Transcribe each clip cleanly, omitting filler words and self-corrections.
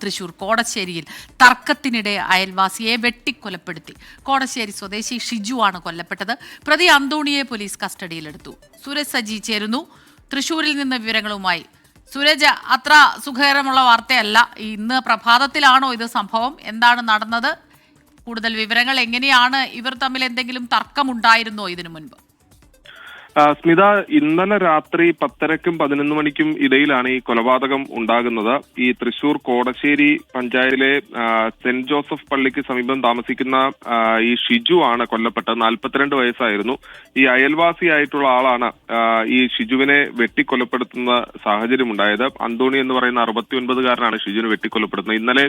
തൃശൂർ കോടശ്ശേരിയിൽ തർക്കത്തിനിടെ അയൽവാസിയെ വെട്ടിക്കൊലപ്പെടുത്തി. കോടശ്ശേരി സ്വദേശി ഷിജു ആണ് കൊല്ലപ്പെട്ടത്. പ്രതി അന്തോണിയെ പോലീസ് കസ്റ്റഡിയിലെടുത്തു. സൂരജ് സജി ചേരുന്നു തൃശൂരിൽ നിന്ന് വിവരങ്ങളുമായി. സൂരജ്, അത്ര സുഖകരമുള്ള വാർത്തയല്ല. ഇന്ന് പ്രഭാതത്തിലാണോ ഇത് സംഭവം? എന്താണ് നടന്നത്? കൂടുതൽ വിവരങ്ങൾ എങ്ങനെയാണ്? ഇവർ തമ്മിൽ എന്തെങ്കിലും തർക്കമുണ്ടായിരുന്നോ ഇതിനു മുൻപ്? സ്മിത, ഇന്നലെ രാത്രി 10:30ക്കും 11 മണിക്കും ഇടയിലാണ് ഈ കൊലപാതകം ഉണ്ടാകുന്നത്. ഈ തൃശൂർ കോടശ്ശേരി പഞ്ചായത്തിലെ സെന്റ് ജോസഫ് പള്ളിക്ക് സമീപം താമസിക്കുന്ന ഈ ഷിജു ആണ് കൊല്ലപ്പെട്ടത്. 42 വയസ്സായിരുന്നു. ഈ അയൽവാസിയായിട്ടുള്ള ആളാണ് ഈ ഷിജുവിനെ വെട്ടിക്കൊലപ്പെടുത്തുന്ന സാഹചര്യം ഉണ്ടായത്. അന്തോണി എന്ന് പറയുന്ന 69-കാരനാണ് ഷിജുവിനെ വെട്ടിക്കൊലപ്പെടുത്തുന്നത്. ഇന്നലെ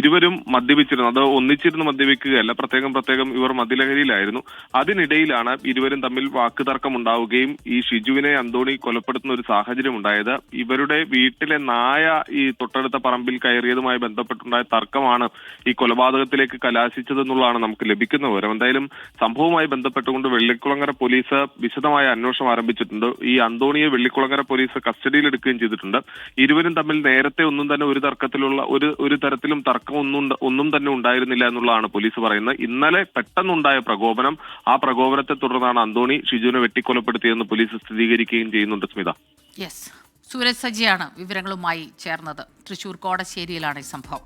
ഇരുവരും മദ്യപിച്ചിരുന്നു. അത് ഒന്നിച്ചിരുന്ന് മദ്യപിക്കുകയല്ല, പ്രത്യേകം ഇവർ മദ്യലഹരിയിലായിരുന്നു. അതിനിടയിലാണ് ഇരുവരും തമ്മിൽ വാക്കുതർക്കം ഉണ്ടാവുകയും ഈ ഷിജുവിനെ അന്തോണി കൊലപ്പെടുത്തുന്ന ഒരു സാഹചര്യം ഉണ്ടായത്. ഇവരുടെ വീട്ടിലെ നായ ഈ തൊട്ടടുത്ത പറമ്പിൽ കയറിയതുമായി ബന്ധപ്പെട്ടുണ്ടായ തർക്കമാണ് ഈ കൊലപാതകത്തിലേക്ക് കലാശിച്ചതെന്നുള്ളതാണ് നമുക്ക് ലഭിക്കുന്ന വിവരം. എന്തായാലും സംഭവവുമായി ബന്ധപ്പെട്ടുകൊണ്ട് വെള്ളിക്കുളങ്ങര പോലീസ് വിശദമായ അന്വേഷണം ആരംഭിച്ചിട്ടുണ്ട്. ഈ അന്തോണിയെ വെള്ളിക്കുളങ്ങര പോലീസ് കസ്റ്റഡിയിലെടുക്കുകയും ചെയ്തിട്ടുണ്ട്. ഇരുവരും തമ്മിൽ നേരത്തെ ഒന്നും തന്നെ ഒരു തരത്തിലും തർക്കം ഒന്നും തന്നെ ഉണ്ടായിരുന്നില്ല എന്നുള്ളതാണ് പോലീസ് പറയുന്നത്. ഇന്നലെ പെട്ടെന്നുണ്ടായ പ്രകോപനം, ആ പ്രകോപനത്തെ തുടർന്നാണ് അന്തോണി ഷിജുവിനെ വെട്ടിക്കൊലപ്പെടുത്തിയെന്ന് പോലീസ് സ്ഥിരീകരിക്കുകയും ചെയ്യുന്നുണ്ട്. സ്മിത, യെസ്, സൂരജ് സജിയാണ് വിവരങ്ങളുമായി ചേർന്നത്. തൃശൂർ കോടശ്ശേരിയിലാണ് ഈ സംഭവം.